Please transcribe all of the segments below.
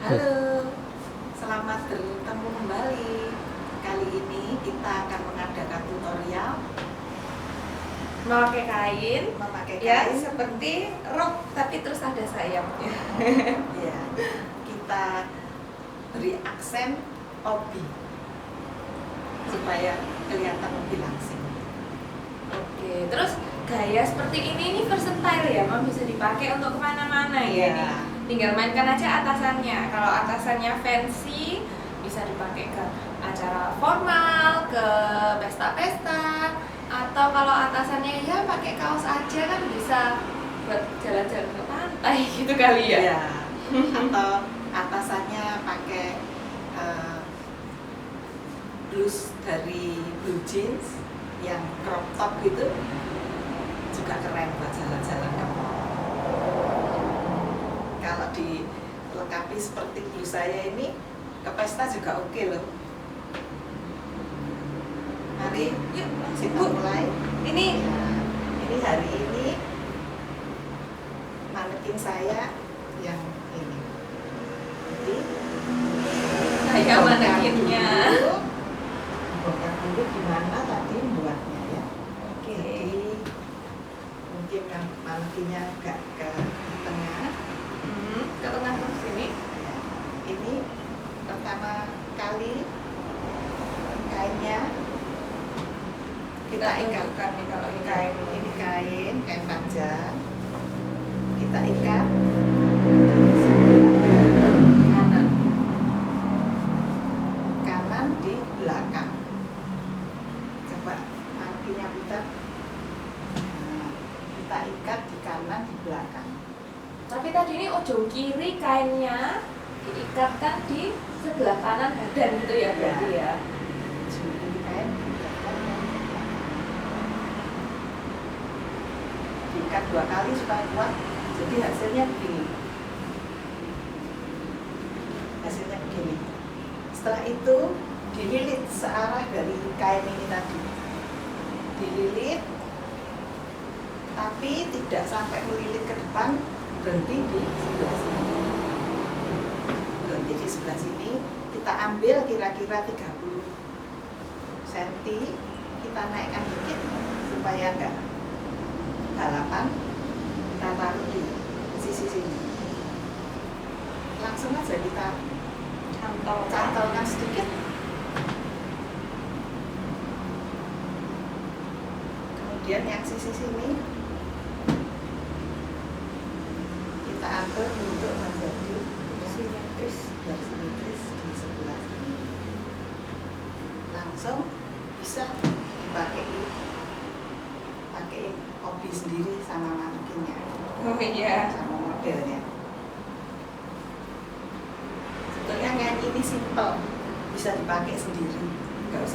Halo, selamat bertemu kembali. Kali ini kita akan mengadakan tutorial memakai kain ya, kain. seperti rok tapi terus ada sayapnya. Ya, kita beri aksen obi supaya kelihatan lebih langsing. Oke, terus gaya seperti ini versatile ya, Mam, bisa dipakai untuk kemana-mana ya. Ya. Tinggal mainkan aja atasannya. Kalau atasannya fancy, bisa dipakai ke acara formal, ke pesta-pesta, atau kalau atasannya ya pakai kaos aja kan bisa buat jalan-jalan ke pantai gitu kali ya. Ya. Atau atasannya pakai blus dari blue jeans yang crop top gitu, juga keren buat jalan-jalan ke mall. Kalau dilengkapi seperti blus saya ini, ke pesta juga oke loh. Mari Yuk, kita Bu. mulai. Ini Nah, ini hari ini manekin saya yang ini. Jadi saya manekinnya. bongkar dulu gimana tadi buatnya ya. Oke. Jadi mungkin kan manekinnya agak ke tengah. Ke tengah ke sini. Ya, ini pertama kali kainnya kita ikat. Tunjukkan nih kalau ini Kain kain. ini kain panjang. Kita ikat kanan, kanan di belakang. Coba manekinnya putar. Nah, kita ikat di kanan di belakang. Tapi tadi ini ujung kiri kainnya diikatkan di sebelah kanan badan gitu ya berarti ya. Jadi kain diikatkan yang di belakang. Diikat 2 kali supaya kuat. Jadi hasilnya begini. Hasilnya begini. Setelah itu dililit searah dari kain ini tadi. Dililit, tapi tidak sampai melilit ke depan, berhenti di sebelah sini. Berhenti di sebelah sini, kita ambil kira-kira 30 cm, kita naikkan dikit supaya enggak balapan, kita taruh di sisi sini. Langsung aja kita cantolkan sedikit. Kemudian yang sisi sini kita atur untuk menjadi simetris di sebelah sini. Langsung bisa pakai obi sendiri sama manekinnya. Oh iya. Sama modelnya. Sebetulnya kain ini simple, bisa dipakai sendiri, nggak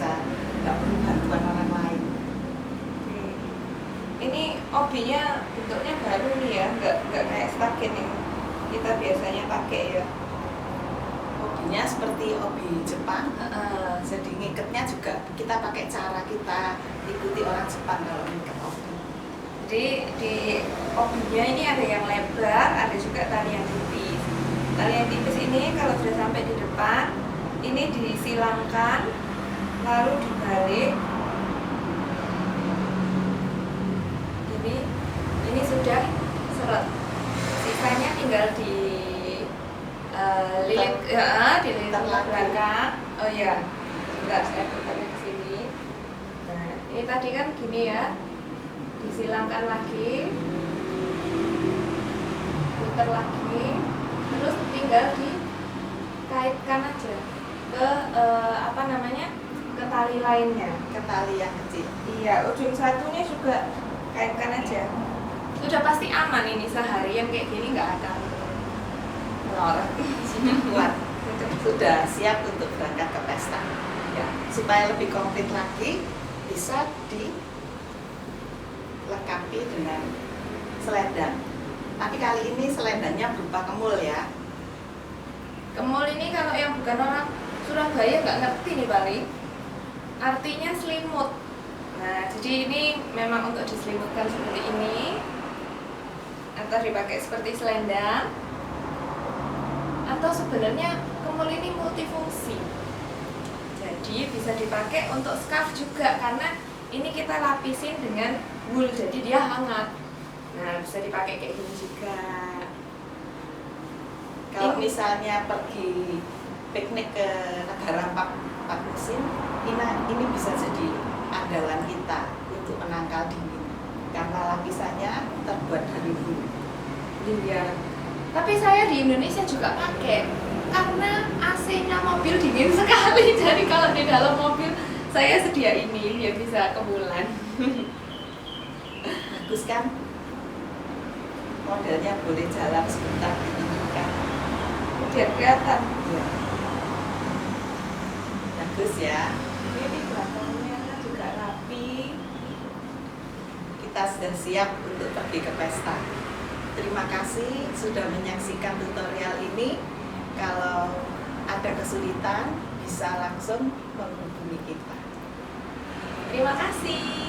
perlu bantuan orang lain. Ini obinya bentuknya baru nih ya, nggak kayak stakin yang kita biasanya pakai ya. Obinya seperti obi Jepang, jadi ngiketnya juga kita pakai cara kita ikuti orang Jepang kalau ngiket obi. Jadi di obinya ini ada yang lebar, ada juga tali yang tipis. Tali yang tipis ini kalau sudah sampai di depan, ini disilangkan, lalu dibalik. Jadi ini sudah seret. Sisanya tinggal di lilit, dililit ke belakang. Oh ya, enggak, saya putarnya ke sini. Nah, ini tadi kan gini ya, disilangkan lagi, putar lagi, terus tinggal dikaitkan aja ke ke tali lainnya. Ke tali yang kecil. Iya, ujung satunya juga kaitkan aja. Sudah pasti aman ini, seharian kayak gini nggak akan melorot. Sudah kuat, sudah siap untuk berangkat ke pesta. Ya, supaya lebih konkret lagi, bisa dilengkapi dengan selendang. Tapi kali ini selendangnya berupa kemul ya. Kemul ini kalau yang bukan orang Surabaya nggak ngerti nih paling. Artinya selimut. Nah, jadi ini memang untuk diselimutkan seperti ini, atau dipakai seperti selendang, atau sebenarnya kemul ini multifungsi. Jadi bisa dipakai untuk scarf juga karena ini kita lapisin dengan wool, jadi dia hangat. Nah, bisa dipakai kayak gini juga. Kalau Ini- misalnya pergi piknik ke negara empat musim, ini bisa jadi andalan kita untuk menangkal dingin karena lapisannya terbuat dari wool. Iya. Tapi saya di Indonesia juga pakai karena AC-nya mobil dingin sekali. Jadi kalau di dalam mobil saya sedia ini biar bisa kemulan. Bagus kan? Modelnya boleh jalan sebentar kan? Biar kelihatan. Ya. Bagus ya. Ini belakangnya juga rapi. Kita sudah siap untuk pergi ke pesta. Terima kasih sudah menyaksikan tutorial ini. Kalau ada kesulitan bisa langsung menghubungi kita. Terima kasih.